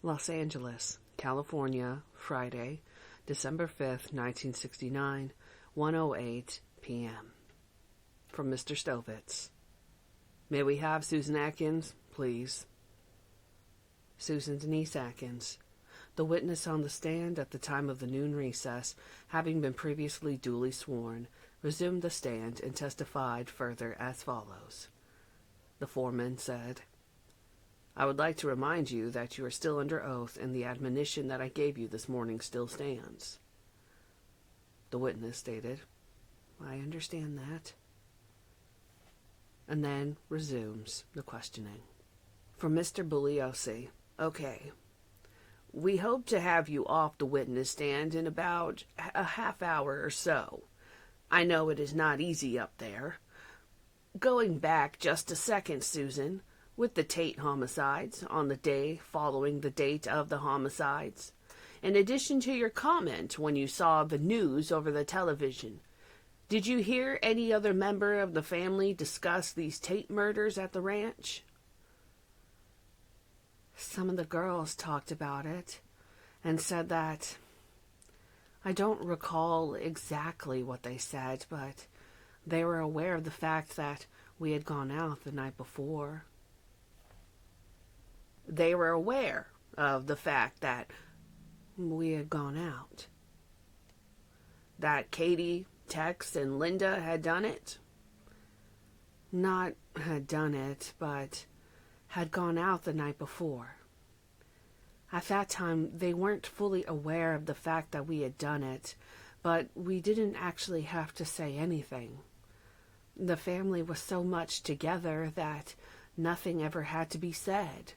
Los Angeles, California, Friday, December 5th, 1969, 1:08 p.m. From Mr. Stovitz. May we have Susan Atkins, please? Susan Denise Atkins, the witness on the stand at the time of the noon recess, having been previously duly sworn, resumed the stand and testified further as follows. The foreman said, I would like to remind you that you are still under oath, and the admonition that I gave you this morning still stands. The witness stated, I understand that. And then resumes the questioning. From Mr. Bugliosi, okay. We hope to have you off the witness stand in about a half hour or so. I know it is not easy up there. Going back just a second, Susan, with the Tate homicides on the day following the date of the homicides, in addition to your comment when you saw the news over the television, did you hear any other member of the family discuss these Tate murders at the ranch? Some of the girls talked about it and said that I don't recall exactly what they said, but they were aware of the fact that we had gone out the night before. They were aware of the fact that we had gone out. That Katie, Tex, and Linda had done it? Not had done it, but had gone out the night before. At that time, they weren't fully aware of the fact that we had done it, but we didn't actually have to say anything. The family was so much together that nothing ever had to be said.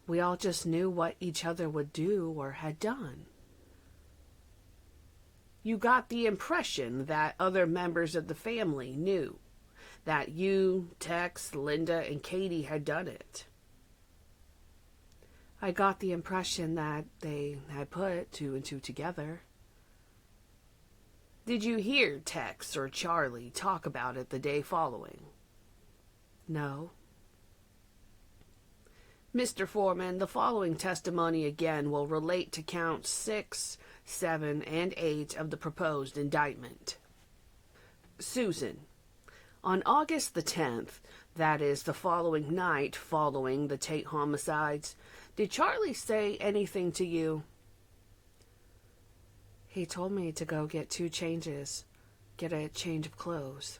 We all just knew what each other would do or had done. You got the impression that other members of the family knew that you, Tex, Linda, and Katie had done it. I got the impression that they had put two and two together. Did you hear Tex or Charlie talk about it the day following? No. Mr. Foreman, the following testimony again will relate to counts 6, 7, and 8 of the proposed indictment. Susan, on August the 10th, that is the following night following the Tate homicides, did Charlie say anything to you? He told me to go get 2 changes, get a change of clothes.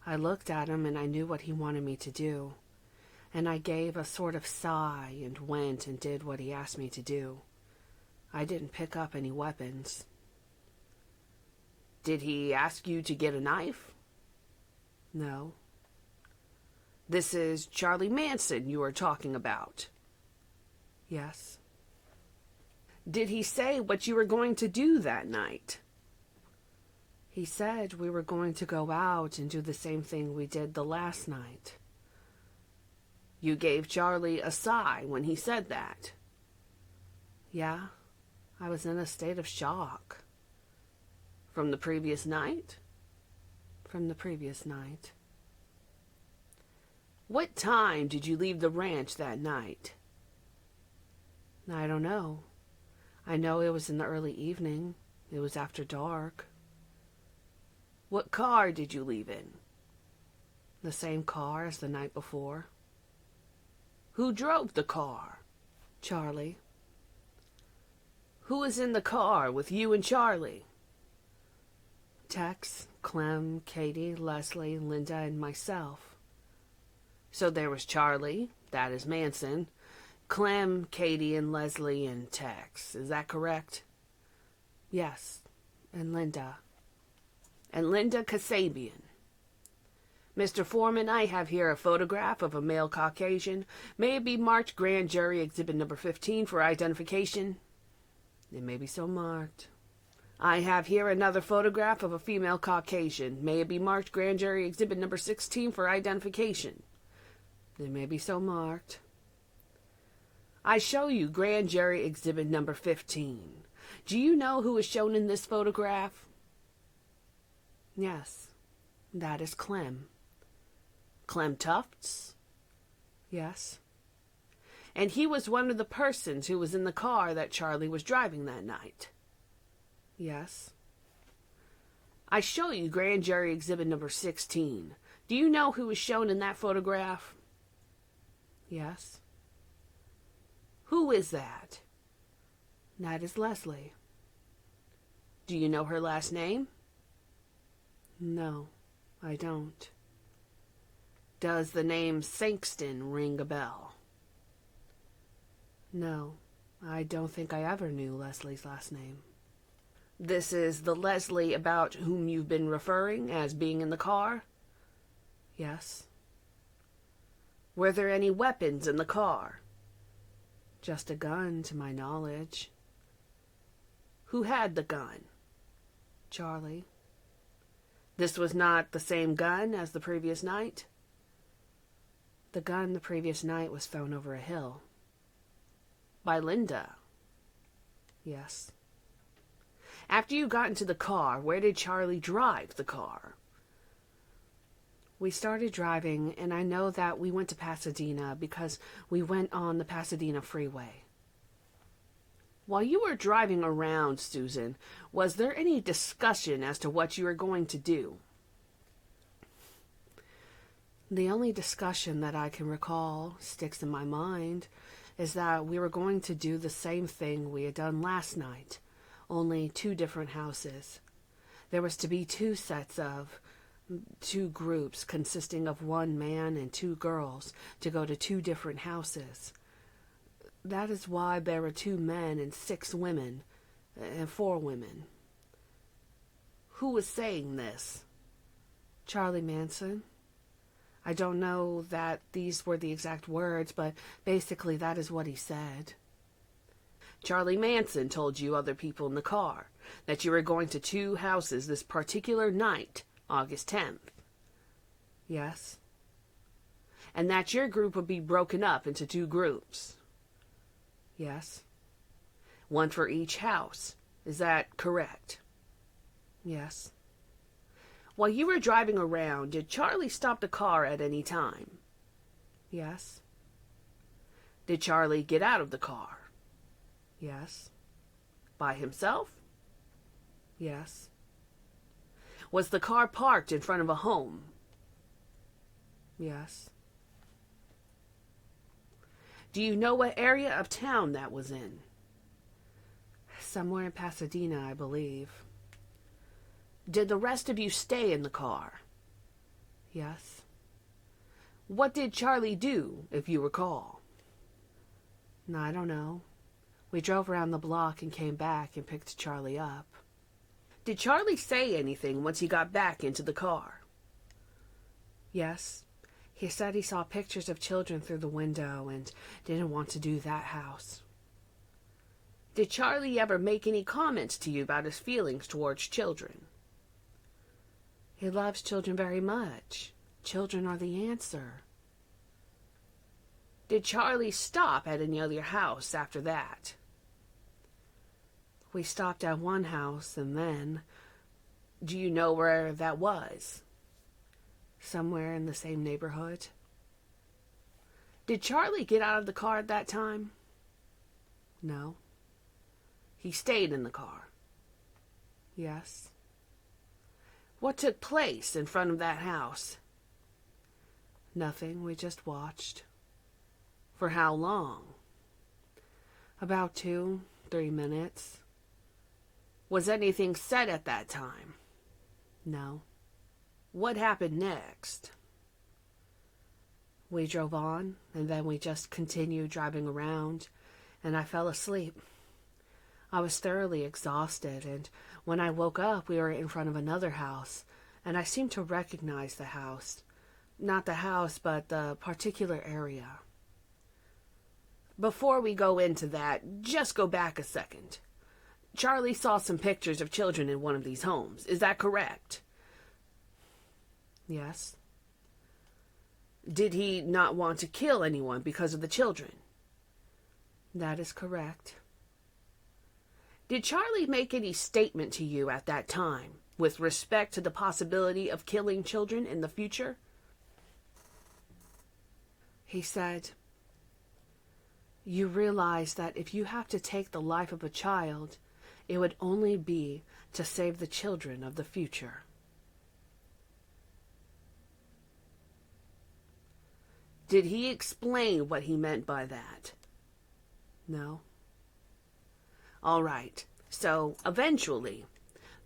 I looked at him and I knew what he wanted me to do. And I gave a sort of sigh and went and did what he asked me to do. I didn't pick up any weapons. Did he ask you to get a knife? No. This is Charlie Manson you are talking about? Yes. Did he say what you were going to do that night? He said we were going to go out and do the same thing we did the last night. You gave Charlie a sigh when he said that. Yeah, I was in a state of shock. From the previous night? From the previous night. What time did you leave the ranch that night? I don't know. I know it was in the early evening. It was after dark. What car did you leave in? The same car as the night before. Who drove the car? Charlie. Who was in the car with you and Charlie? Tex, Clem, Katie, Leslie, Linda, and myself. So there was Charlie, that is Manson, Clem, Katie, and Leslie, and Tex. Is that correct? Yes, and Linda. And Linda Kasabian. Mr. Foreman, I have here a photograph of a male Caucasian. May it be marked Grand Jury Exhibit number 15 for identification? It may be so marked. I have here another photograph of a female Caucasian. May it be marked Grand Jury Exhibit number 16 for identification? It may be so marked. I show you Grand Jury Exhibit number 15. Do you know who is shown in this photograph? Yes, that is Clem. Clem Tufts? Yes. And he was one of the persons who was in the car that Charlie was driving that night. Yes. I show you Grand Jury Exhibit number 16. Do you know who was shown in that photograph? Yes. Who is that? That is Leslie. Do you know her last name? No, I don't. Does the name Sankston ring a bell? No, I don't think I ever knew Leslie's last name. This is the Leslie about whom you've been referring as being in the car? Yes. Were there any weapons in the car? Just a gun, to my knowledge. Who had the gun? Charlie. This was not the same gun as the previous night? The gun the previous night was thrown over a hill. By Linda? Yes. After you got into the car, where did Charlie drive the car? We started driving, and I know that we went to Pasadena because we went on the Pasadena freeway. While you were driving around, Susan, was there any discussion as to what you were going to do? The only discussion that I can recall, sticks in my mind, is that we were going to do the same thing we had done last night, only 2 different houses. There was to be 2 sets of 2 groups consisting of 1 man and 2 girls to go to 2 different houses. That is why there were 2 men and 6 women, and 4 women. Who was saying this? Charlie Manson. I don't know that these were the exact words, but basically that is what he said. Charlie Manson told you other people in the car that you were going to 2 houses this particular night, August 10th. Yes. And that your group would be broken up into 2 groups. Yes. 1 for each house. Is that correct? Yes. While you were driving around, did Charlie stop the car at any time? Yes. Did Charlie get out of the car? Yes. By himself? Yes. Was the car parked in front of a home? Yes. Do you know what area of town that was in? Somewhere in Pasadena, I believe. Did the rest of you stay in the car? Yes. What did Charlie do, if you recall? No, I don't know. We drove around the block and came back and picked Charlie up. Did Charlie say anything once he got back into the car? Yes. He said he saw pictures of children through the window and didn't want to do that house. Did Charlie ever make any comments to you about his feelings towards children? He loves children very much. Children are the answer. Did Charlie stop at any other house after that? We stopped at 1 house, and then... Do you know where that was? Somewhere in the same neighborhood. Did Charlie get out of the car at that time? No. He stayed in the car. Yes. What took place in front of that house? Nothing. We just watched. For how long? About 2-3 minutes. Was anything said at that time? No. What happened next? We drove on, and then we just continued driving around, and I fell asleep. I was thoroughly exhausted, and when I woke up, we were in front of another house, and I seemed to recognize the house. Not the house, but the particular area. Before we go into that, just go back a second. Charlie saw some pictures of children in one of these homes. Is that correct? Yes. Did he not want to kill anyone because of the children? That is correct. Did Charlie make any statement to you at that time with respect to the possibility of killing children in the future? He said, You realize that if you have to take the life of a child, it would only be to save the children of the future. Did he explain what he meant by that? No. All right. So, eventually,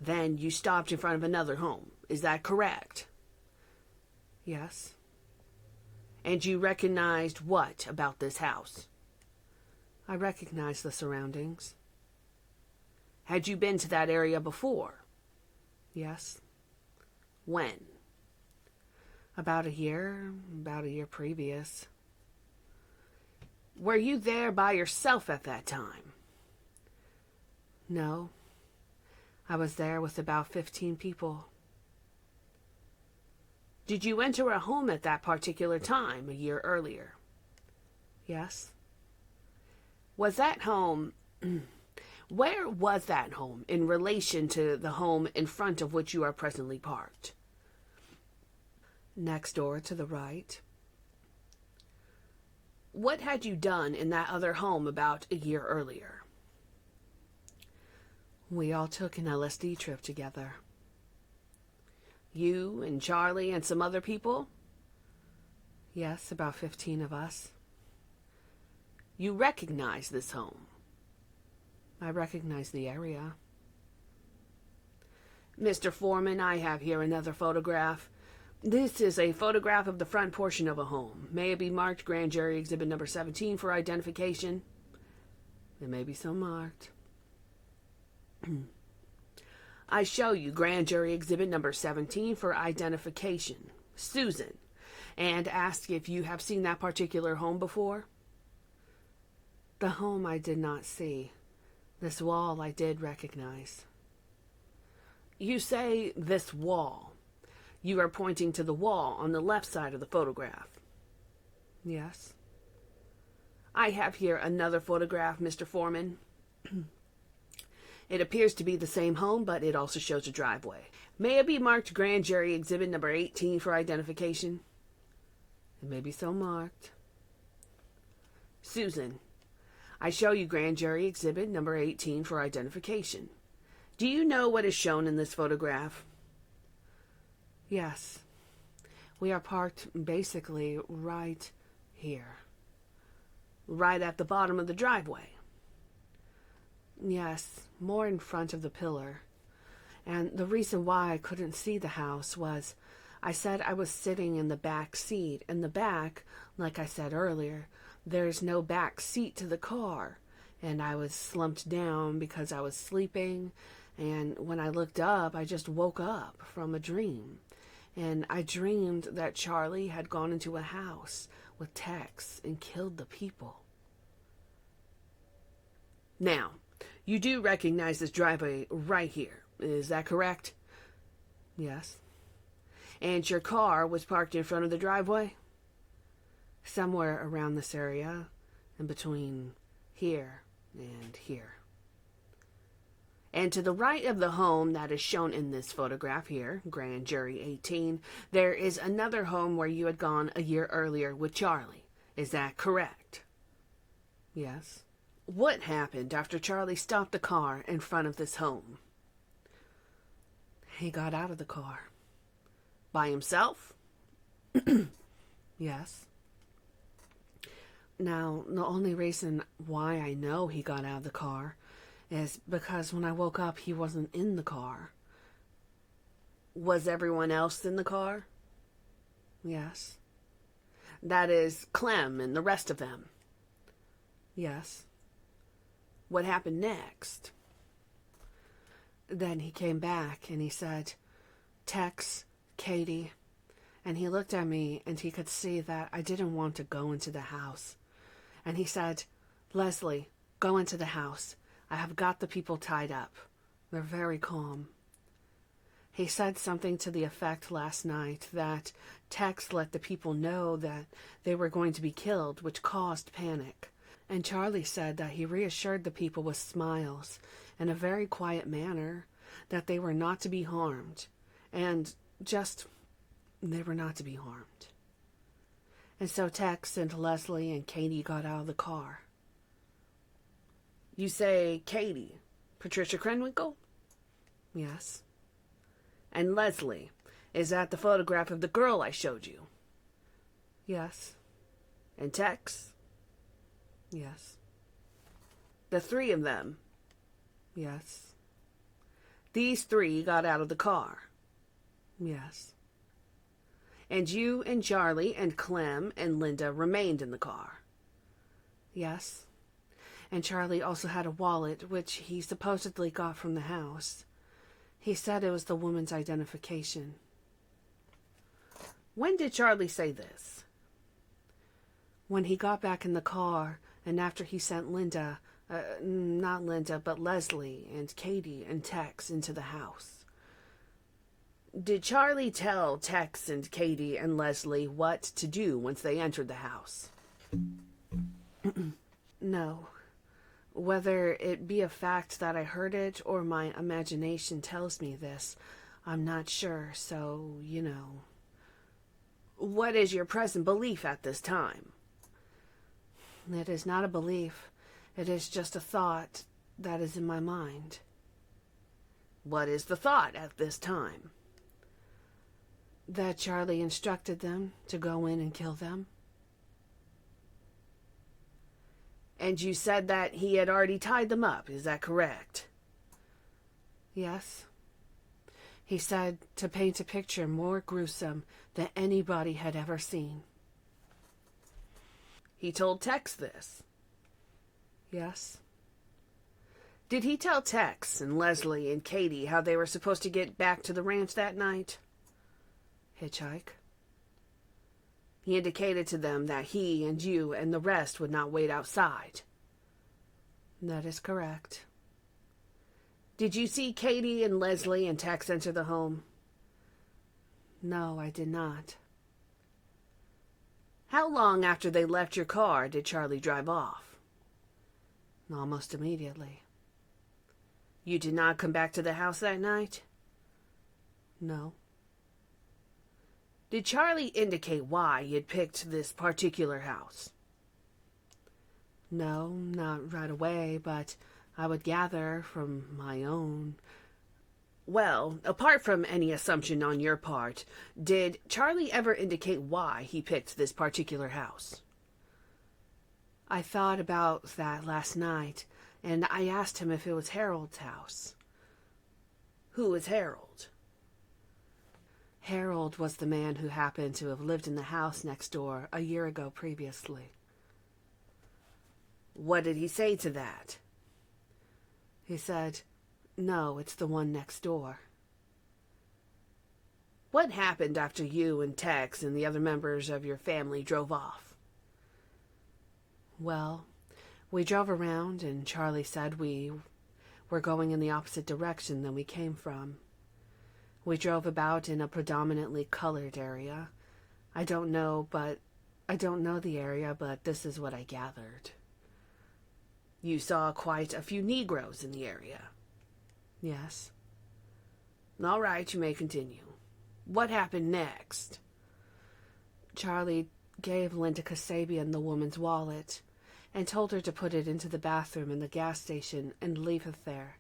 then you stopped in front of another home. Is that correct? Yes. And you recognized what about this house? I recognized the surroundings. Had you been to that area before? Yes. When? About a year previous. Were you there by yourself at that time? No. I was there with about 15 people. Did you enter a home at that particular time a year earlier? Yes. Was that home... Where was that home in relation to the home in front of which you are presently parked? Next door to the right. What had you done in that other home about a year earlier? We all took an LSD trip together. You and Charlie and some other people? Yes, about 15 of us. You recognize this home? I recognize the area. Mr. Foreman, I have here another photograph. This is a photograph of the front portion of a home. May it be marked Grand Jury Exhibit number 17 for identification? It may be so marked. I show you Grand Jury Exhibit number 17 for identification. Susan. And ask if you have seen that particular home before? The home I did not see. This wall I did recognize. You say this wall. You are pointing to the wall on the left side of the photograph. Yes. I have here another photograph, Mr. Foreman. It appears to be the same home, but it also shows a driveway. May it be marked Grand Jury Exhibit number 18 for identification? It may be so marked. Susan. I show you Grand Jury Exhibit number 18 for identification. Do you know what is shown in this photograph? Yes. We are parked basically right here. Right at the bottom of the driveway. Yes, more in front of the pillar. And the reason why I couldn't see the house was I said I was sitting in the back seat. In the back, like I said earlier, there's no back seat to the car, and I was slumped down because I was sleeping, and when I looked up, I just woke up from a dream, and I dreamed that Charlie had gone into a house with Tex and killed the people. Now, you do recognize this driveway right here, is that correct? Yes. And your car was parked in front of the driveway? Somewhere around this area, in between here and here. And to the right of the home that is shown in this photograph here, Grand Jury 18, there is another home where you had gone a year earlier with Charlie. Is that correct? Yes. What happened after Charlie stopped the car in front of this home? He got out of the car. By himself? Yes. Now, the only reason why I know he got out of the car is because when I woke up, he wasn't in the car. Was everyone else in the car? Yes. That is, Clem and the rest of them? Yes. What happened next? Then he came back and he said, Tex, Katie, and he looked at me and he could see that I didn't want to go into the house. And he said, Leslie, go into the house. I have got the people tied up. They're very calm. He said something to the effect last night that Tex let the people know that they were going to be killed, which caused panic. And Charlie said that he reassured the people with smiles in a very quiet manner that they were not to be harmed. And just, they were not to be harmed. And so Tex and Leslie and Katie got out of the car. You say Katie. Patricia Krenwinkel? Yes. And Leslie, is that the photograph of the girl I showed you? Yes. And Tex? Yes. The three of them? Yes. These three got out of the car? Yes. And you and Charlie and Clem and Linda remained in the car? Yes. And Charlie also had a wallet, which he supposedly got from the house. He said it was the woman's identification. When did Charlie say this? When he got back in the car, and after he sent Linda, not Linda, but Leslie and Katie and Tex into the house. Did Charlie tell Tex and Katie and Leslie what to do once they entered the house? No. Whether it be a fact that I heard it or my imagination tells me this, I'm not sure, so, you know. What is your present belief at this time? It is not a belief. It is just a thought that is in my mind. What is the thought at this time? That Charlie instructed them to go in and kill them. And you said that he had already tied them up, is that correct? Yes. He said to paint a picture more gruesome than anybody had ever seen. He told Tex this? Yes. Did he tell Tex and Leslie and Katie how they were supposed to get back to the ranch that night? Hitchhike. He indicated to them that he and you and the rest would not wait outside. That is correct. Did you see Katie and Leslie and Tex enter the home? No, I did not. How long after they left your car did Charlie drive off? Almost immediately. You did not come back to the house that night? No. Did Charlie indicate why he had picked this particular house? No, not right away, but I would gather from my own. Well, apart from any assumption on your part, did Charlie ever indicate why he picked this particular house? I thought about that last night, and I asked him if it was Harold's house. Who is Harold? Harold was the man who happened to have lived in the house next door a year ago previously. What did he say to that? He said, "No, it's the one next door." What happened after you and Tex and the other members of your family drove off? Well, we drove around and Charlie said we were going in the opposite direction than we came from. We drove about in a predominantly colored area. I don't know the area, but this is what I gathered. You saw quite a few Negroes in the area. Yes. All right, you may continue. What happened next? Charlie gave Linda Kasabian the woman's wallet and told her to put it into the bathroom in the gas station and leave it there,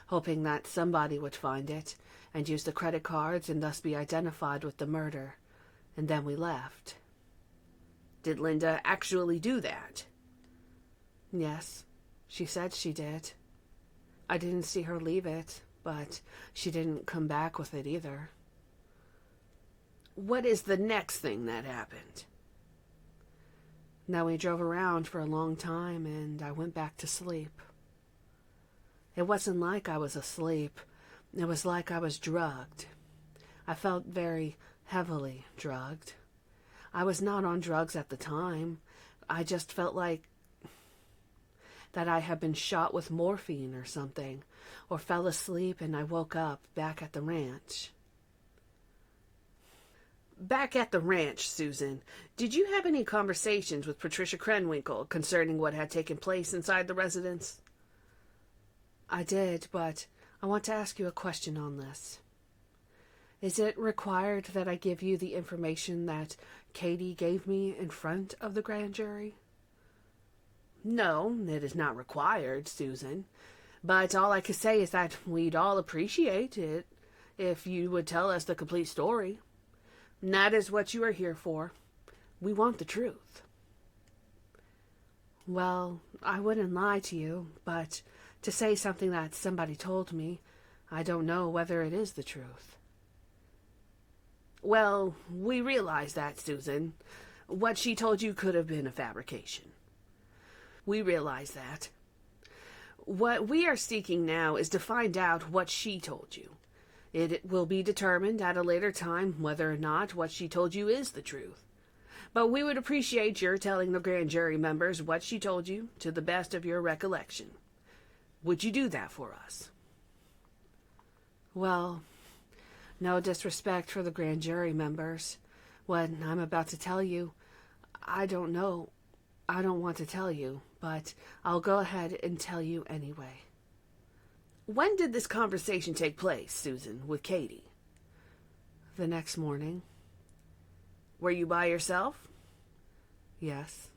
hoping that somebody would find it and use the credit cards and thus be identified with the murder. And then we left. Did Linda actually do that? Yes, she said she did. I didn't see her leave it, but she didn't come back with it either. What is the next thing that happened? Now we drove around for a long time and I went back to sleep. It wasn't like I was asleep. It was like I was drugged. I felt very heavily drugged. I was not on drugs at the time. I just felt like that I had been shot with morphine or something, or fell asleep and I woke up back at the ranch. Back at the ranch, Susan, did you have any conversations with Patricia Krenwinkel concerning what had taken place inside the residence? I did, but I want to ask you a question on this. Is it required that I give you the information that Katie gave me in front of the grand jury? No, it is not required, Susan. But all I can say is that we'd all appreciate it if you would tell us the complete story. And that is what you are here for. We want the truth. Well, I wouldn't lie to you, but to say something that somebody told me, I don't know whether it is the truth. Well, we realize that, Susan. What she told you could have been a fabrication. We realize that. What we are seeking now is to find out what she told you. It will be determined at a later time whether or not what she told you is the truth. But we would appreciate your telling the grand jury members what she told you to the best of your recollection. Would you do that for us? Well, no disrespect for the grand jury members. What I'm about to tell you, I don't know. I don't want to tell you, but I'll go ahead and tell you anyway. When did this conversation take place, Susan, with Katie? The next morning. Were you by yourself? Yes.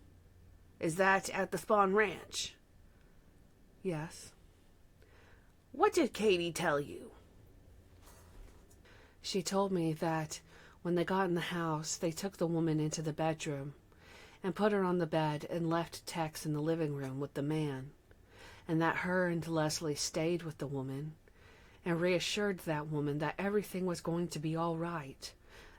Is that at the Spawn Ranch? Yes. What did Katie tell you? She told me that when they got in the house, they took the woman into the bedroom and put her on the bed and left Tex in the living room with the man, and that her and Leslie stayed with the woman and reassured that woman that everything was going to be all right,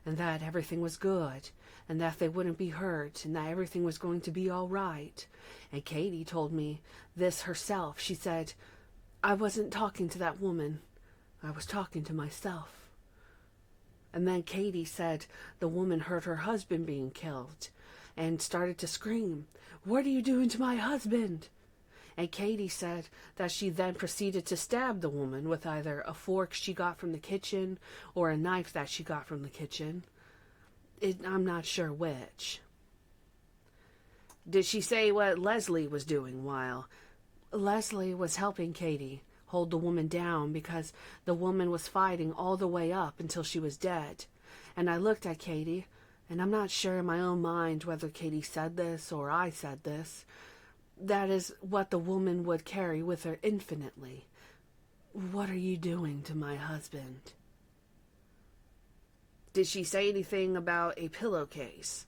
and that everything was good, and that they wouldn't be hurt, and that everything was going to be all right. And Katie told me this herself. She said, I wasn't talking to that woman. I was talking to myself. And then Katie said the woman heard her husband being killed and started to scream, What are you doing to my husband? And Katie said that she then proceeded to stab the woman with either a fork she got from the kitchen or a knife that she got from the kitchen. I'm not sure which. Did she say what Leslie was doing while? Leslie was helping Katie hold the woman down because the woman was fighting all the way up until she was dead. And I looked at Katie, and I'm not sure in my own mind whether Katie said this or I said this. That is what the woman would carry with her infinitely. What are you doing to my husband? Did she say anything about a pillowcase?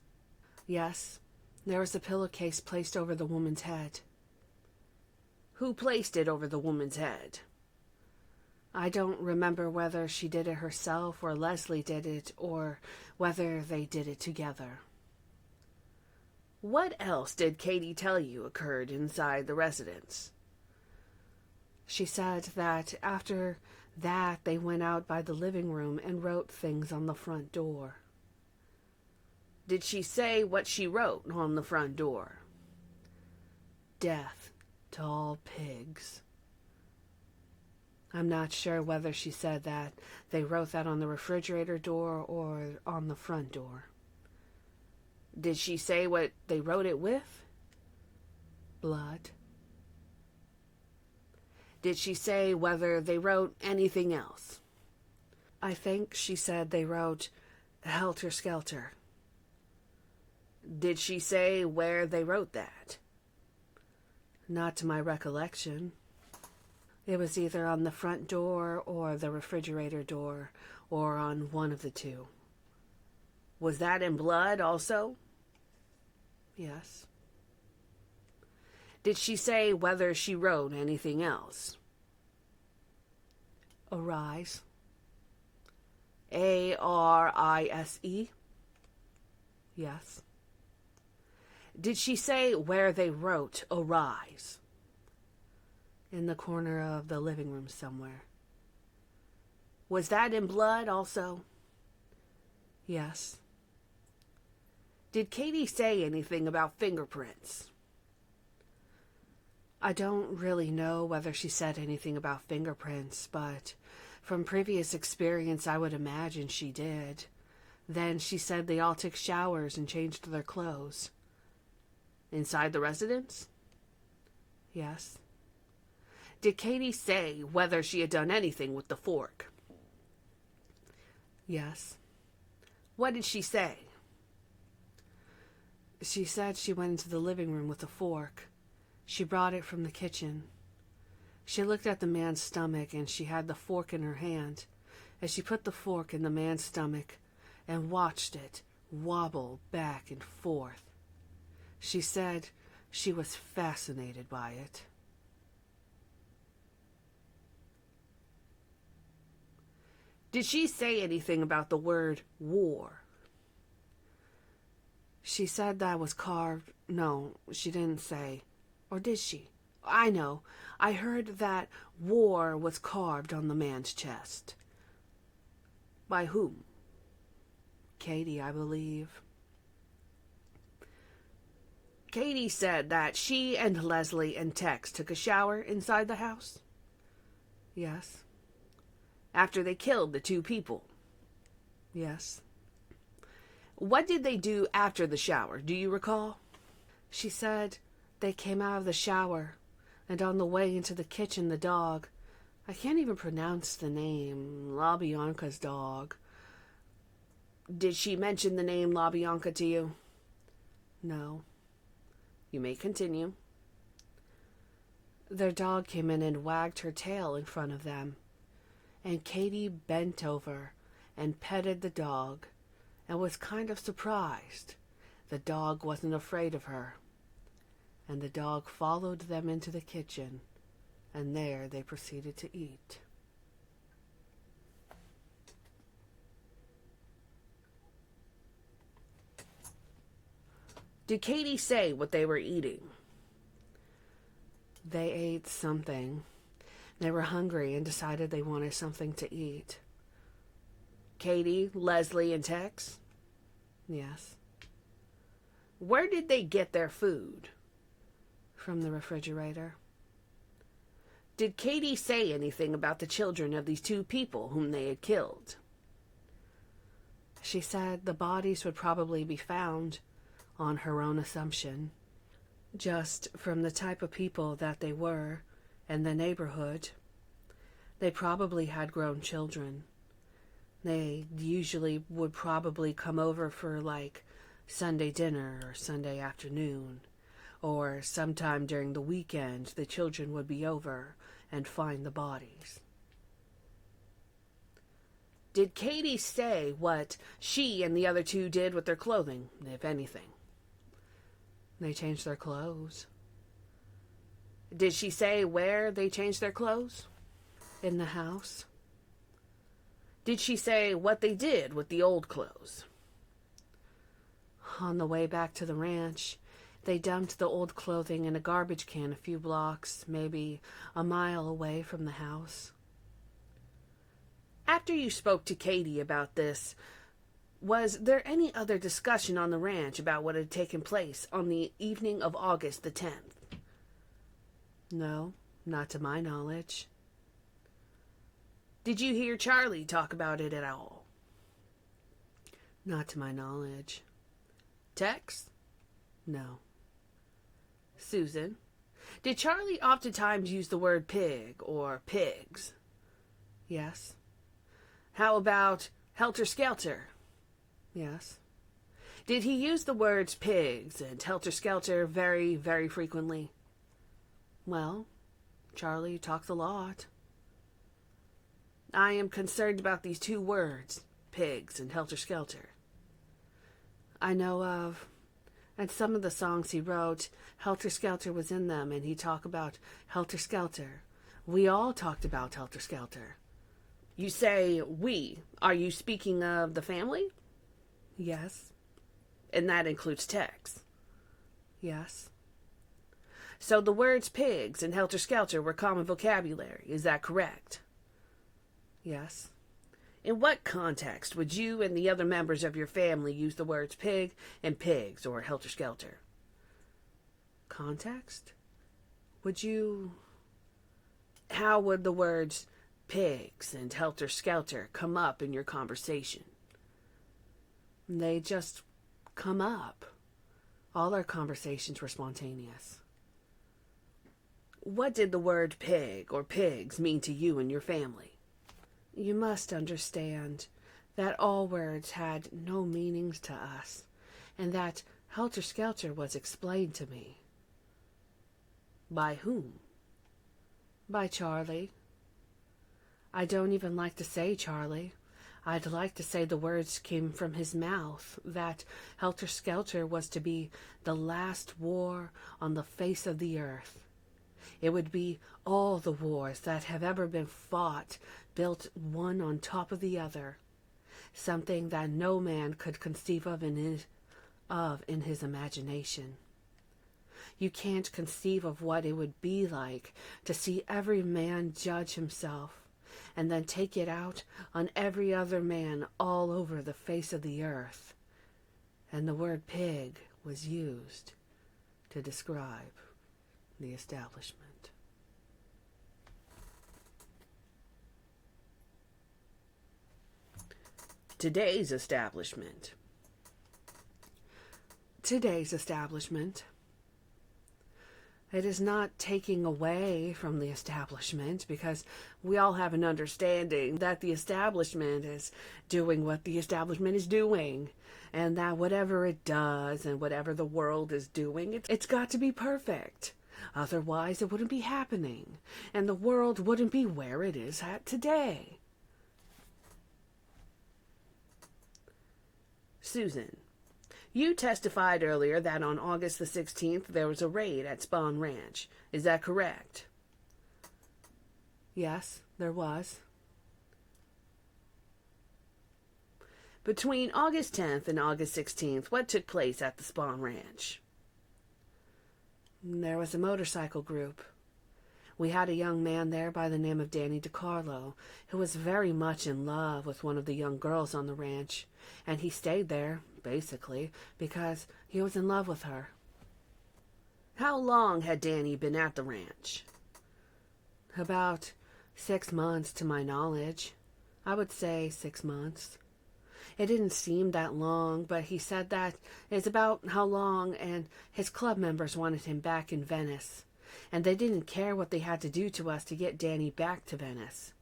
Yes, there was a pillowcase placed over the woman's head. Who placed it over the woman's head? I don't remember whether she did it herself or Leslie did it, or whether they did it together. What else did Katie tell you occurred inside the residence? She said that after that they went out by the living room and wrote things on the front door. Did she say what she wrote on the front door? Death to all pigs. I'm not sure whether she said that they wrote that on the refrigerator door or on the front door. Did she say what they wrote it with? Blood. Did she say whether they wrote anything else? I think she said they wrote Helter Skelter. Did she say where they wrote that? Not to my recollection. It was either on the front door or the refrigerator door, or on one of the two. Was that in blood also? Yes. Did she say whether she wrote anything else? Arise. Arise? Yes. Did she say where they wrote arise? In the corner of the living room somewhere. Was that in blood also? Yes. Did Katie say anything about fingerprints? I don't really know whether she said anything about fingerprints, but from previous experience I would imagine she did. Then she said they all took showers and changed their clothes. Inside the residence? Yes. Did Katie say whether she had done anything with the fork? Yes. What did she say? She said she went into the living room with a fork She brought it from the kitchen. She looked at the man's stomach, and she had the fork in her hand as she put the fork in the man's stomach and watched it wobble back and forth. She said she was fascinated by it. Did she say anything about the word war? She said that was carved. No, she didn't say. Or did she? I know. I heard that war was carved on the man's chest. By whom? Katie, I believe. Katie said that she and Leslie and Tex took a shower inside the house? Yes. After they killed the two people? Yes. What did they do after the shower? Do you recall? She said they came out of the shower, and on the way into the kitchen, the dog, I can't even pronounce the name, LaBianca's dog. Did she mention the name LaBianca to you? No. You may continue. Their dog came in and wagged her tail in front of them, and Katie bent over and petted the dog and was kind of surprised. The dog wasn't afraid of her, and the dog followed them into the kitchen, and there they proceeded to eat. Did Katie say what they were eating? They ate something. They were hungry and decided they wanted something to eat. Katie, Leslie, and Tex? Yes. Where did they get their food? From the refrigerator. Did Katie say anything about the children of these two people whom they had killed? She said the bodies would probably be found, on her own assumption, just from the type of people that they were and the neighborhood. They probably had grown children. They usually would probably come over for like Sunday dinner or Sunday afternoon, or sometime during the weekend the children would be over and find the bodies. Did Katie say what she and the other two did with their clothing, if anything? They changed their clothes. Did she say where they changed their clothes? In the house. Did she say what they did with the old clothes? On the way back to the ranch, they dumped the old clothing in a garbage can a few blocks, maybe a mile away from the house. After you spoke to Katie about this, was there any other discussion on the ranch about what had taken place on the evening of August the 10th? No, not to my knowledge. Did you hear Charlie talk about it at all? Not to my knowledge. Tex? No. Susan? Did Charlie oftentimes use the word pig or pigs? Yes. How about helter-skelter? Yes. Did he use the words pigs and helter-skelter very, very frequently? Well, Charlie talks a lot. I am concerned about these two words, pigs and helter-skelter. I know of, and some of the songs he wrote, helter-skelter was in them, and he talked about helter-skelter. We all talked about helter-skelter. You say we. Are you speaking of the family? Yes. And that includes Tex? Yes. So the words pigs and helter-skelter were common vocabulary, is that correct? Yes. In what context would you and the other members of your family use the words pig and pigs or helter-skelter? Context? How would the words pigs and helter-skelter come up in your conversation? They just come up. All our conversations were spontaneous. What did the word pig or pigs mean to you and your family? You must understand that all words had no meanings to us, and that helter-skelter was explained to me. By whom? By Charlie. I don't even like to say Charlie. I'd like to say the words came from his mouth, that Helter Skelter was to be the last war on the face of the earth. It would be all the wars that have ever been fought, built one on top of the other, something that no man could conceive of in his imagination. You can't conceive of what it would be like to see every man judge himself, and then take it out on every other man all over the face of the earth. And the word pig was used to describe the establishment. Today's establishment. Today's establishment. It is not taking away from the establishment, because we all have an understanding that the establishment is doing what the establishment is doing, and that whatever it does and whatever the world is doing, it's got to be perfect. Otherwise, it wouldn't be happening, and the world wouldn't be where it is at today. Susan, you testified earlier that on August the 16th there was a raid at Spawn Ranch. Is that correct? Yes, there was. Between August 10th and August 16th, what took place at the Spawn Ranch? There was a motorcycle group. We had a young man there by the name of Danny DiCarlo, who was very much in love with one of the young girls on the ranch, and he stayed there, basically, because he was in love with her. How long had Danny been at the ranch? About 6 months, to my knowledge. I would say 6 months. It didn't seem that long, but he said that it's about how long, and his club members wanted him back in Venice, and they didn't care what they had to do to us to get Danny back to Venice.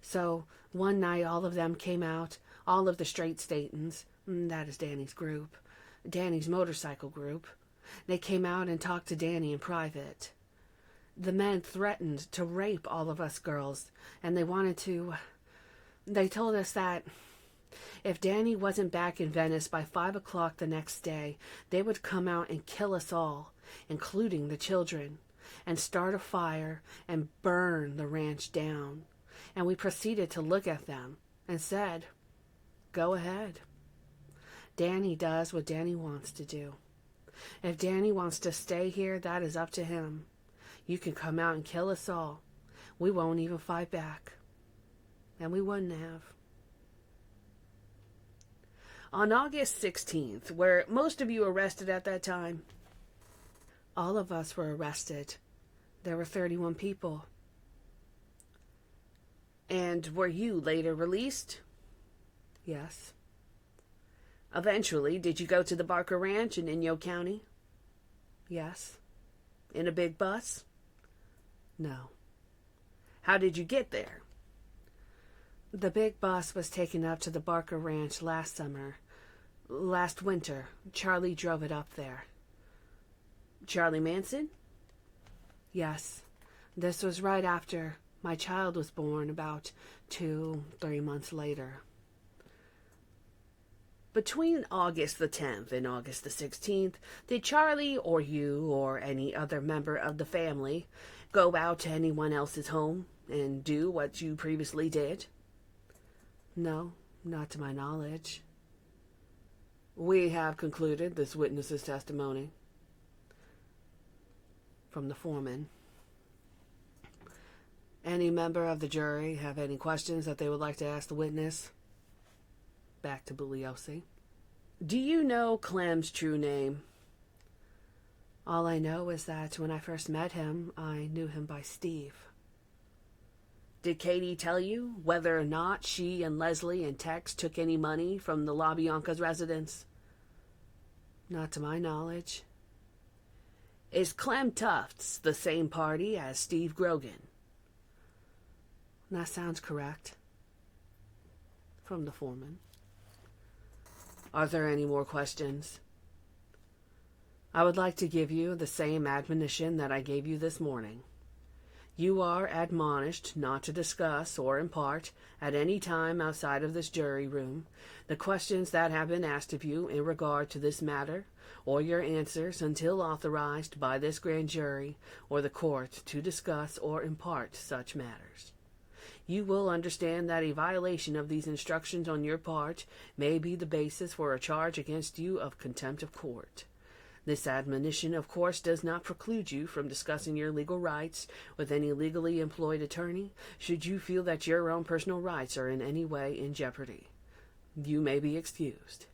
So one night all of them came out, all of the Straight Statons, that is Danny's group, Danny's motorcycle group. They came out and talked to Danny in private. The men threatened to rape all of us girls, and they told us that if Danny wasn't back in Venice by 5 o'clock the next day, they would come out and kill us all, including the children, and start a fire and burn the ranch down. And we proceeded to look at them and said, "Go ahead. Danny does what Danny wants to do. If Danny wants to stay here, that is up to him. You can come out and kill us all. We won't even fight back." And we wouldn't have. On August 16th, were most of you arrested at that time? All of us were arrested. There were 31 people. And were you later released? Yes. Eventually, did you go to the Barker Ranch in Inyo County? Yes. In a big bus? No. How did you get there? The big bus was taken up to the Barker Ranch last winter. Charlie drove it up there. Charlie Manson? Yes. This was right after my child was born, about 2-3 months later. Between August the 10th and August the 16th, did Charlie or you or any other member of the family go out to anyone else's home and do what you previously did? No, not to my knowledge. We have concluded this witness's testimony. From the foreman. Any member of the jury have any questions that they would like to ask the witness? Back to Bugliosi. Do you know Clem's true name? All I know is that when I first met him, I knew him by Steve. Did Katie tell you whether or not she and Leslie and Tex took any money from the LaBianca's residence? Not to my knowledge. Is Clem Tufts the same party as Steve Grogan? That sounds correct. From the foreman. Are there any more questions? I would like to give you the same admonition that I gave you this morning. You are admonished not to discuss or impart at any time outside of this jury room the questions that have been asked of you in regard to this matter, or your answers until authorized by this grand jury or the court to discuss or impart such matters. You will understand that a violation of these instructions on your part may be the basis for a charge against you of contempt of court. This admonition, of course, does not preclude you from discussing your legal rights with any legally employed attorney should you feel that your own personal rights are in any way in jeopardy. You may be excused.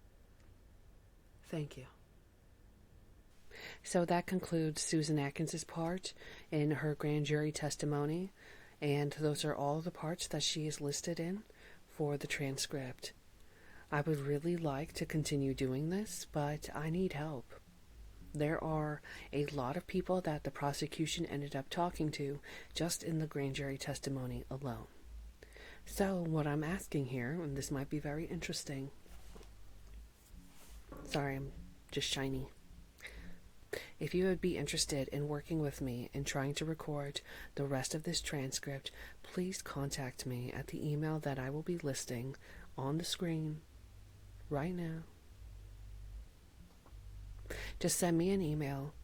Thank you. So that concludes Susan Atkins' part in her grand jury testimony, and those are all the parts that she is listed in for the transcript. I would really like to continue doing this, but I need help. There are a lot of people that the prosecution ended up talking to just in the grand jury testimony alone. So what I'm asking here, and this might be very interesting. Sorry, I'm just shiny. If you would be interested in working with me in trying to record the rest of this transcript, please contact me at the email that I will be listing on the screen right now. Just send me an email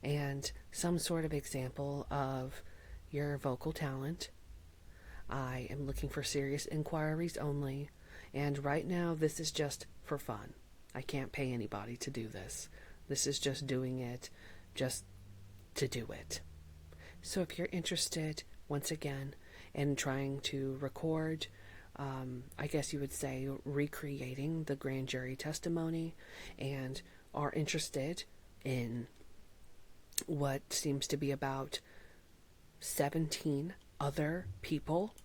and some sort of example of your vocal talent. I am looking for serious inquiries only, and right now this is just for fun. I can't pay anybody to do this. This is just doing it just to do it. So if you're interested, once again, in trying to record, I guess you would say recreating the grand jury testimony, and are interested in what seems to be about 17 other people,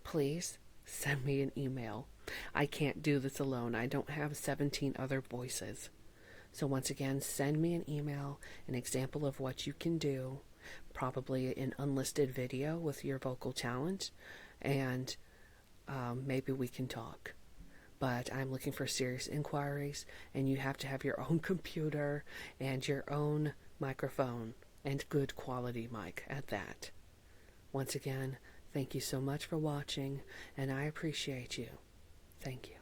please send me an email. I can't do this alone. I don't have 17 other voices. So once again, send me an email, an example of what you can do, probably an unlisted video with your vocal talent, and maybe we can talk. But I'm looking for serious inquiries, and you have to have your own computer and your own microphone, and good quality mic at that. Once again, thank you so much for watching, and I appreciate you. Thank you.